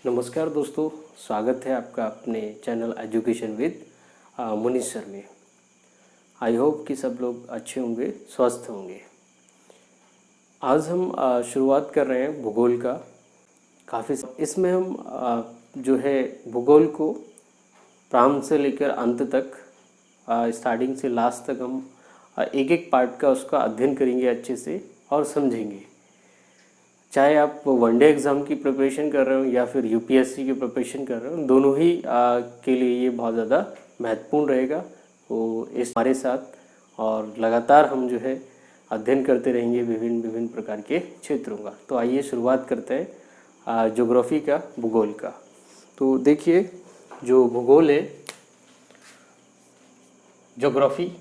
नमस्कार दोस्तों, स्वागत है आपका अपने channel education with Munish sir में। आई होप कि सब लोग अच्छे होंगे, स्वस्थ होंगे। आज हम शुरुआत कर रहे हैं भूगोल का। काफ़ी इसमें हम जो है भूगोल को प्रारंभ से लेकर अंत तक, स्टार्टिंग से लास्ट तक हम एक एक पार्ट का उसका अध्ययन करेंगे अच्छे से और समझेंगे। चाहे आप वनडे एग्ज़ाम की प्रिपरेशन कर रहे हो या फिर यूपीएससी की प्रिपरेशन कर रहे हो, दोनों ही के लिए ये बहुत ज़्यादा महत्वपूर्ण रहेगा। तो इस हमारे साथ और लगातार हम जो है अध्ययन करते रहेंगे विभिन्न विभिन्न प्रकार के क्षेत्रों का। तो आइए शुरुआत करते हैं ज्योग्राफी का, भूगोल का। तो देखिए, जो भूगोल है, ज्योग्राफी,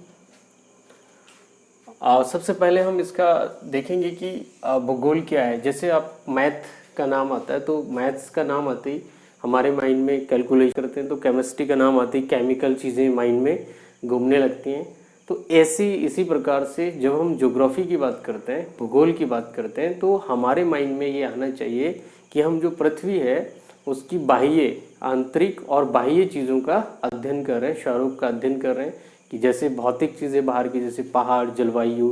सबसे पहले हम इसका देखेंगे कि भूगोल क्या है। जैसे आप मैथ का नाम आता है तो मैथ्स का नाम आते ही हमारे माइंड में कैलकुलेशन करते हैं, तो केमिस्ट्री का नाम आते ही केमिकल चीज़ें माइंड में घूमने लगती हैं। तो ऐसी इसी प्रकार से जब हम ज्योग्राफी की बात करते हैं, भूगोल की बात करते हैं, तो हमारे माइंड में ये आना चाहिए कि हम जो पृथ्वी है उसकी बाह्य, आंतरिक और बाह्य चीज़ों का अध्ययन कर रहे हैं, स्वरूप का अध्ययन कर रहे हैं। कि जैसे भौतिक चीज़ें बाहर की, जैसे पहाड़, जलवायु,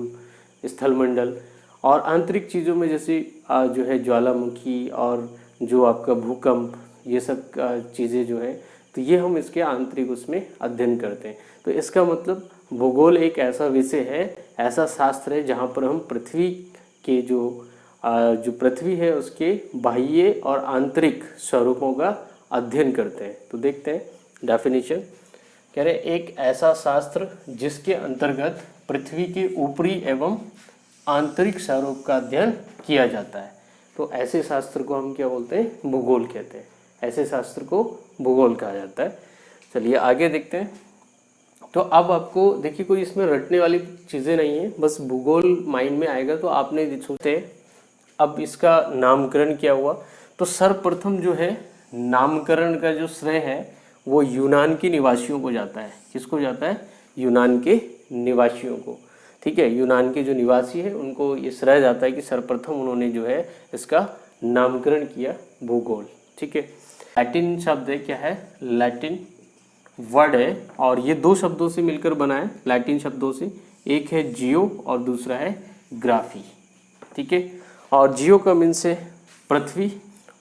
स्थलमंडल, और आंतरिक चीज़ों में जैसे जो है ज्वालामुखी और जो आपका भूकंप, ये सब चीज़ें जो है, तो ये हम इसके आंतरिक उसमें अध्ययन करते हैं। तो इसका मतलब भूगोल एक ऐसा विषय है, ऐसा शास्त्र है जहाँ पर हम पृथ्वी के जो पृथ्वी है उसके बाह्य और आंतरिक स्वरूपों का अध्ययन करते हैं। तो देखते हैं डेफिनेशन। कह रहे एक ऐसा शास्त्र जिसके अंतर्गत पृथ्वी के ऊपरी एवं आंतरिक स्वरूप का अध्ययन किया जाता है। तो ऐसे शास्त्र को हम क्या बोलते हैं? भूगोल कहते हैं। ऐसे शास्त्र को भूगोल कहा जाता है। चलिए आगे देखते हैं। तो अब आपको देखिए, कोई इसमें रटने वाली चीज़ें नहीं है, बस भूगोल माइंड में आएगा तो आपने सोचते अब इसका नामकरण क्या हुआ। तो सर्वप्रथम जो है नामकरण का जो श्रेय है वो यूनान के निवासियों को जाता है। किसको जाता है? यूनान के निवासियों को। ठीक है, यूनान के जो निवासी है उनको ये श्रेय जाता है कि सर्वप्रथम उन्होंने जो है इसका नामकरण किया, भूगोल। ठीक है, लैटिन शब्द है, क्या है? लैटिन वर्ड है, और ये दो शब्दों से मिलकर बना है, लैटिन शब्दों से। एक है जियो और दूसरा है ग्राफी। ठीक है, और जियो का मीन्स है पृथ्वी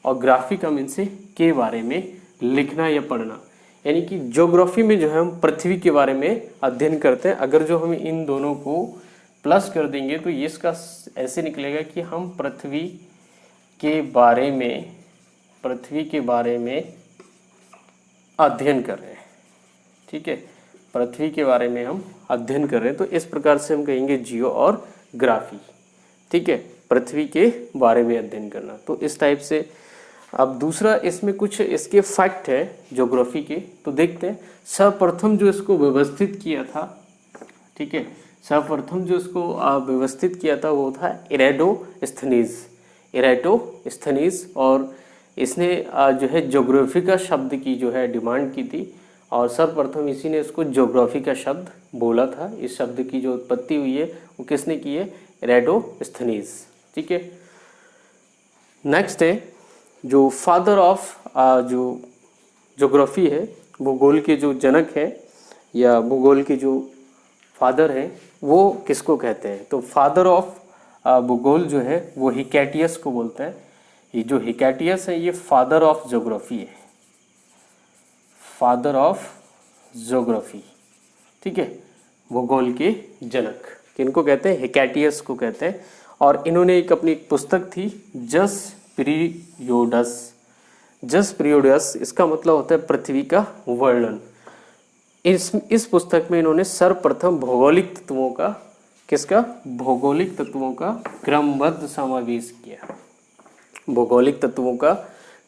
और ग्राफी का मीन्स है के बारे में लिखना या पढ़ना। यानी कि ज्योग्राफी में जो है हम पृथ्वी के बारे में अध्ययन करते हैं। अगर जो हम इन दोनों को प्लस कर देंगे तो ये इसका ऐसे निकलेगा कि हम पृथ्वी के बारे में अध्ययन कर रहे हैं। ठीक है, पृथ्वी के बारे में हम अध्ययन कर रहे हैं। तो इस प्रकार से हम कहेंगे जियो और ग्राफी। ठीक है, पृथ्वी के बारे में अध्ययन करना। तो इस टाइप से। अब दूसरा इसमें कुछ इसके फैक्ट है ज्योग्राफी के, तो देखते हैं। सर्वप्रथम जो इसको व्यवस्थित किया था, ठीक है, सर्वप्रथम जो इसको व्यवस्थित किया था वो था इराटोस्थनीज। और इसने जो है ज्योग्राफी का शब्द की जो है डिमांड की थी, और सर्वप्रथम इसी ने इसको ज्योग्राफी का शब्द बोला था। इस शब्द की जो उत्पत्ति हुई है वो किसने की है? इराटोस्थनीज। ठीक है, नेक्स्ट है जो फादर ऑफ जो ज्योग्राफी है, भूगोल के जो जनक है या भूगोल के जो फादर हैं, वो किसको कहते हैं? तो फादर ऑफ भूगोल जो है वो हिकैटियस को बोलते हैं। ये जो हिकैटियस है ये फादर ऑफ ज्योग्राफी है, फादर ऑफ ज्योग्राफी। ठीक है, भूगोल के जनक किनको कहते हैं? हिकैटियस को कहते हैं। और इन्होंने एक अपनी पुस्तक थी जस पीरियोडस, इसका मतलब होता है पृथ्वी का वर्णन। इस पुस्तक में इन्होंने सर्वप्रथम भौगोलिक तत्वों का, किसका? भौगोलिक तत्वों का क्रमबद्ध समावेश किया। भौगोलिक तत्वों का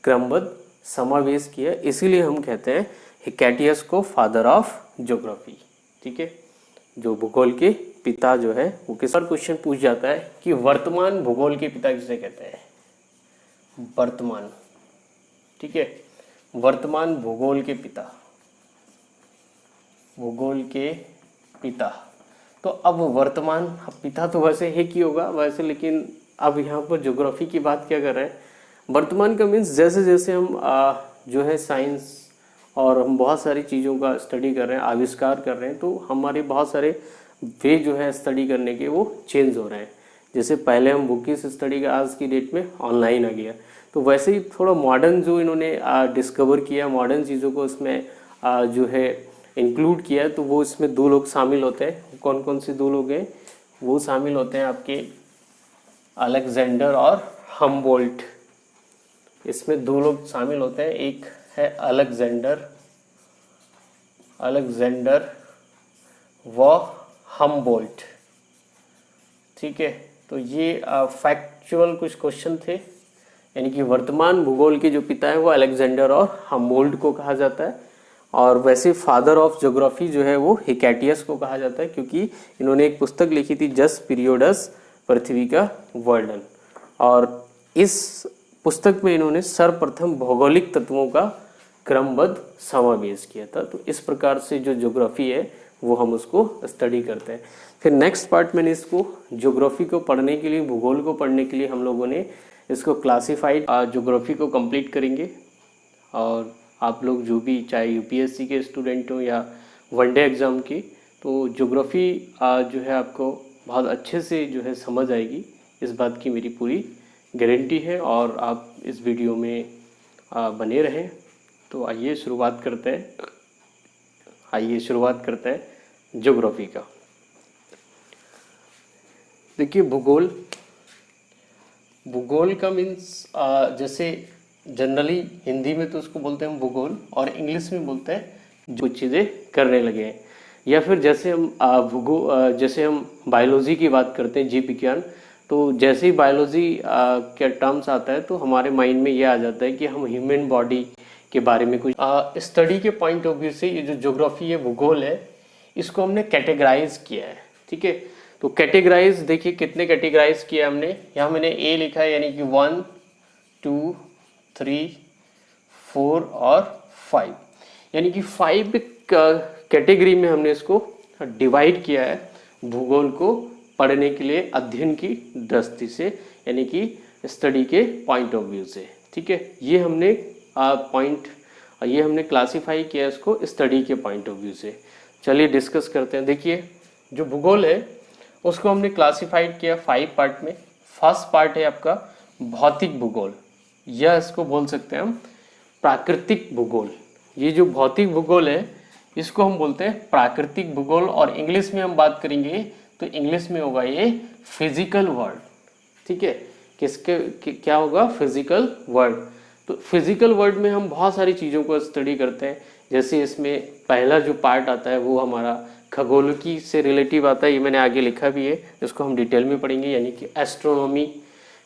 क्रमबद्ध समावेश किया, इसीलिए हम कहते हैं हिकैटियस को फादर ऑफ ज्योग्राफी। ठीक है, जो भूगोल के पिता जो है वो किस पर क्वेश्चन पूछ जाता है कि वर्तमान भूगोल के पिता किसे कहते हैं? वर्तमान। ठीक है, वर्तमान भूगोल के पिता, भूगोल के पिता। तो अब वर्तमान पिता तो वैसे एक ही होगा वैसे, लेकिन अब यहाँ पर ज्योग्राफी की बात क्या कर रहे हैं? वर्तमान का मीन्स जैसे जैसे हम जो है साइंस और हम बहुत सारी चीज़ों का स्टडी कर रहे हैं, आविष्कार कर रहे हैं, तो हमारे बहुत सारे वे जो है स्टडी करने के वो चेंज हो रहे हैं। जैसे पहले हम बुक से स्टडी का आज की डेट में ऑनलाइन आ गया, तो वैसे ही थोड़ा मॉडर्न जो इन्होंने डिस्कवर किया, मॉडर्न चीज़ों को इसमें जो है इंक्लूड किया, तो वो इसमें दो लोग शामिल होते हैं। कौन कौन से दो लोग हैं? वो शामिल होते हैं आपके अलेक्जेंडर और हम्बोल्ट। इसमें दो लोग शामिल होते हैं, एक है अलेक्जेंडर व हम्बोल्ट। ठीक है, तो ये फैक्चुअल कुछ क्वेश्चन थे, यानी कि वर्तमान भूगोल के जो पिता है वो अलेक्जेंडर और हम्बोल्ट को कहा जाता है। और वैसे फादर ऑफ ज्योग्राफी जो है वो हिकैटियस को कहा जाता है, क्योंकि इन्होंने एक पुस्तक लिखी थी जस पीरियोडस पृथ्वी का वर्णन, और इस पुस्तक में इन्होंने सर्वप्रथम भौगोलिक तत्वों का क्रमबद्ध समावेश किया था। तो इस प्रकार से जो ज्योग्राफी है वो हम उसको स्टडी करते हैं। फिर नेक्स्ट पार्ट में इसको ज्योग्राफी को पढ़ने के लिए, भूगोल को पढ़ने के लिए हम लोगों ने इसको क्लासिफाइड ज्योग्राफी को कंप्लीट करेंगे। और आप लोग जो भी चाहे यूपीएससी के स्टूडेंट हो या वनडे एग्ज़ाम के, तो ज्योग्राफी जो है आपको बहुत अच्छे से जो है समझ आएगी, इस बात की मेरी पूरी गारंटी है। और आप इस वीडियो में बने रहें। तो आइए शुरुआत करते हैं ज्योग्राफी का। देखिए भूगोल का मीन्स जैसे जनरली हिंदी में तो उसको बोलते हैं भूगोल, और इंग्लिश में बोलते हैं जो चीज़ें करने लगे हैं। या फिर जैसे हम जैसे हम बायोलॉजी की बात करते हैं, जीव विज्ञान, तो जैसे ही बायोलॉजी का टर्म्स आता है तो हमारे माइंड में ये आ जाता है कि हम ह्यूमन बॉडी के बारे में कुछ स्टडी के पॉइंट ऑफ व्यू से ये जो ज्योग्राफी है, भूगोल है, इसको हमने कैटेगराइज किया है। ठीक है, तो कैटेगराइज देखिए कितने कैटेगराइज किया हमने। यहाँ मैंने ए लिखा है, यानी कि 1 2 3 4 और 5, यानी कि 5 कैटेगरी में हमने इसको डिवाइड किया है भूगोल को पढ़ने के लिए, अध्ययन की दृष्टि से, यानी कि स्टडी के पॉइंट ऑफ व्यू से। ठीक है, ये हमने क्लासिफाई किया इसको स्टडी के पॉइंट ऑफ व्यू से। चलिए डिस्कस करते हैं। देखिए जो भूगोल है उसको हमने क्लासिफाइड किया 5 पार्ट में। फर्स्ट पार्ट है आपका भौतिक भूगोल, या इसको बोल सकते हैं हम प्राकृतिक भूगोल। ये जो भौतिक भूगोल है इसको हम बोलते हैं प्राकृतिक भूगोल, और इंग्लिश में हम बात करेंगे तो इंग्लिश में होगा ये फिजिकल वर्ल्ड। ठीक है, क्या होगा? Physical world. तो फिजिकल वर्ल्ड में हम बहुत सारी चीज़ों को स्टडी करते हैं। जैसे इसमें पहला जो पार्ट आता है वो हमारा खगोलकी से रिलेटिव आता है, ये मैंने आगे लिखा भी है, इसको हम डिटेल में पढ़ेंगे, यानी कि एस्ट्रोनॉमी।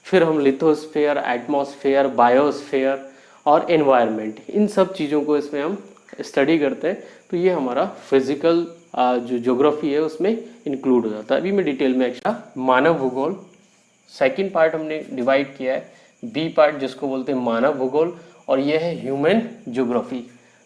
फिर हम लिथोस्फेयर, एटमॉस्फेयर, बायोस्फेयर और एनवायरनमेंट, इन सब चीज़ों को इसमें हम स्टडी करते हैं। तो ये हमारा फिजिकल जो ज्योग्राफी है उसमें इंक्लूड हो जाता है। अभी मैं डिटेल में एक्स्ट्रा मानव भूगोल सेकंड पार्ट हमने डिवाइड किया है, बी पार्ट जिसको बोलते हैं मानव भूगोल, और यह है ह्यूमन ज्योग्राफी।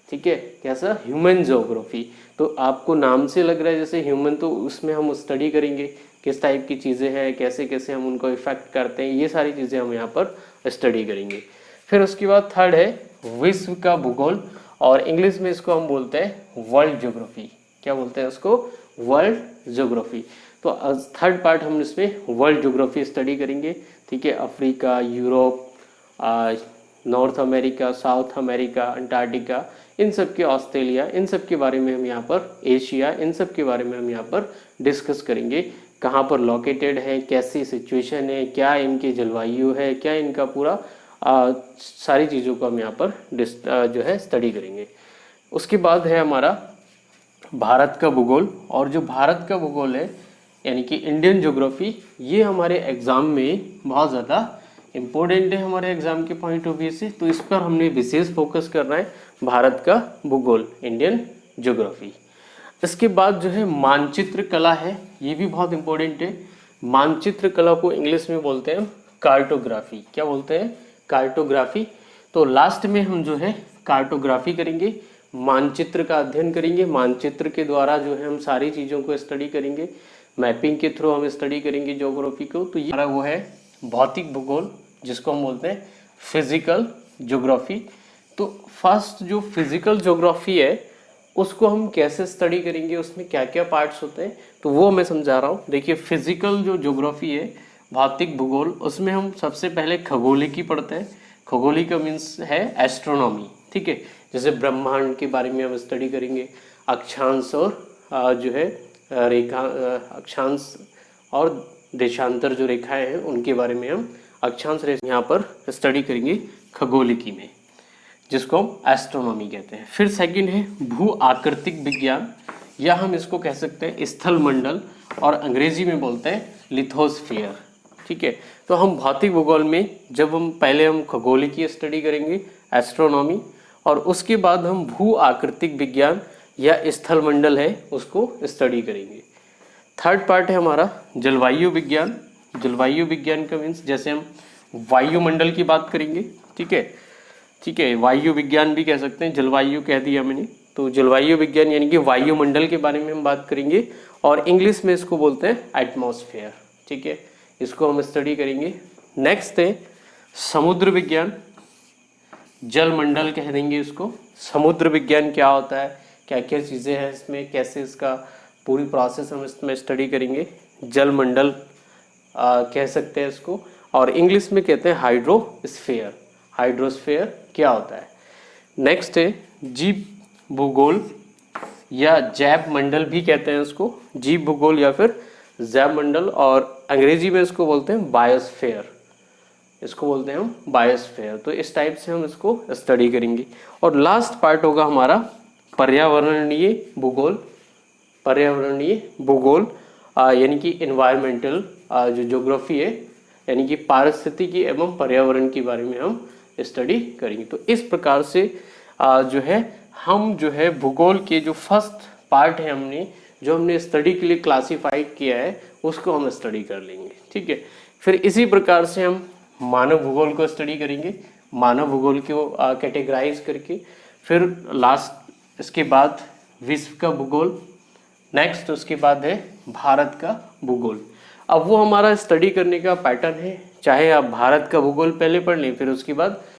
ठीक है, कैसा? Human geography. तो आपको नाम से लग रहा है जैसे ह्यूमन, तो उसमें हम स्टडी करेंगे किस टाइप की चीज़ें हैं, कैसे कैसे हम उनको इफेक्ट करते हैं, ये सारी चीज़ें हम यहाँ पर स्टडी करेंगे। फिर उसके बाद थर्ड है विश्व का भूगोल, और इंग्लिश में इसको हम बोलते हैं वर्ल्ड ज्योग्राफी। क्या बोलते हैं उसको? World geography. तो थर्ड पार्ट हम इसमें वर्ल्ड ज्योग्राफी स्टडी करेंगे। ठीक है, Africa, Europe, North America, South America, Antarctica, इन सब के, ऑस्ट्रेलिया, इन सब के बारे में हम यहाँ पर, एशिया, इन सब के बारे में हम यहाँ पर डिस्कस करेंगे। कहाँ पर लोकेटेड है, कैसी सिचुएशन है, क्या इनकी जलवायु है, क्या इनका पूरा सारी चीज़ों को हम यहाँ पर जो है स्टडी करेंगे। उसके बाद है हमारा भारत का भूगोल, और जो भारत का भूगोल है यानी कि इंडियन ज्योग्राफी, ये हमारे एग्ज़ाम में बहुत ज़्यादा इम्पोर्टेंट है हमारे एग्ज़ाम के पॉइंट ऑफ व्यू से। तो इस पर हमने विशेष फोकस करना है, भारत का भूगोल, इंडियन ज्योग्राफी। इसके बाद जो है मानचित्र कला है, ये भी बहुत इम्पोर्टेंट है। मानचित्र कला को इंग्लिश में बोलते हैं कार्टोग्राफी। क्या बोलते हैं? कार्टोग्राफी। तो लास्ट में हम जो है कार्टोग्राफी करेंगे, मानचित्र का अध्ययन करेंगे। मानचित्र के द्वारा जो है हम सारी चीज़ों को स्टडी करेंगे, मैपिंग के थ्रू हम स्टडी करेंगे ज्योग्राफी को। तो ये हमारा वो है भौतिक भूगोल, जिसको हम बोलते हैं फिजिकल ज्योग्राफी। तो फर्स्ट जो फिजिकल ज्योग्राफी है उसको हम कैसे स्टडी करेंगे, उसमें क्या क्या पार्ट्स होते हैं, तो वो मैं समझा रहा हूँ। देखिए फिजिकल जो ज्योग्राफी है, भौतिक भूगोल, उसमें हम सबसे पहले खगोलिकी पढ़ते हैं। खगोलिक का मीन्स है एस्ट्रोनॉमी, ठीक है। जैसे ब्रह्मांड के बारे में हम स्टडी करेंगे, अक्षांश और जो है रेखा, अक्षांश और देशांतर जो रेखाएं हैं उनके बारे में हम अक्षांश रेखा यहाँ पर स्टडी करेंगे खगोलिकी में, जिसको हम एस्ट्रोनॉमी कहते हैं। फिर सेकंड है भू आकृतिक विज्ञान, या हम इसको कह सकते हैं स्थल मंडल, और अंग्रेजी में बोलते हैं लिथोस्फीयर, ठीक है। तो हम भौतिक भूगोल में जब हम पहले हम खगोलिकी स्टडी करेंगे, एस्ट्रोनॉमी, और उसके बाद हम भू आकृतिक विज्ञान या स्थल मंडल है उसको स्टडी करेंगे। थर्ड पार्ट है हमारा जलवायु विज्ञान। जलवायु विज्ञान का मीन्स जैसे हम वायुमंडल की बात करेंगे, ठीक है, ठीक है, वायु विज्ञान भी कह सकते हैं, जलवायु कह दिया मैंने। तो जलवायु विज्ञान यानी कि वायुमंडल के बारे में हम बात करेंगे, और इंग्लिश में इसको बोलते हैं एटमॉस्फेयर, ठीक है, इसको हम स्टडी करेंगे। नेक्स्ट है समुद्र विज्ञान, जलमंडल कह देंगे इसको। समुद्र विज्ञान क्या होता है, क्या क्या चीज़ें हैं इसमें, कैसे इसका पूरी प्रोसेस हम इसमें स्टडी करेंगे, जलमंडल कह सकते हैं इसको, और इंग्लिश में कहते हैं हाइड्रोस्फीयर। हाइड्रोस्फीयर क्या होता है। नेक्स्ट है जीव भूगोल या जैव मंडल भी कहते हैं इसको, जीव भूगोल या फिर जैव मंडल, और अंग्रेजी में इसको बोलते हैं बायोस्फीयर, इसको बोलते हैं हम बायोस्फीयर। तो इस टाइप से हम इसको स्टडी करेंगे। और लास्ट पार्ट होगा हमारा पर्यावरणीय भूगोल। पर्यावरणीय भूगोल यानी कि इन्वायरमेंटल जो ज्योग्राफी है, यानी कि पारिस्थितिकी एवं पर्यावरण के बारे में हम स्टडी करेंगे। तो इस प्रकार से जो है हम जो है भूगोल के जो फर्स्ट पार्ट है हमने स्टडी के लिए क्लासिफाइड किया है उसको हम स्टडी कर लेंगे, ठीक है। फिर इसी प्रकार से हम मानव भूगोल को स्टडी करेंगे, मानव भूगोल को कैटेगराइज करके। फिर लास्ट इसके बाद विश्व का भूगोल, नेक्स्ट उसके बाद है भारत का भूगोल। अब वो हमारा स्टडी करने का पैटर्न है, चाहे आप भारत का भूगोल पहले पढ़ लें, फिर उसके बाद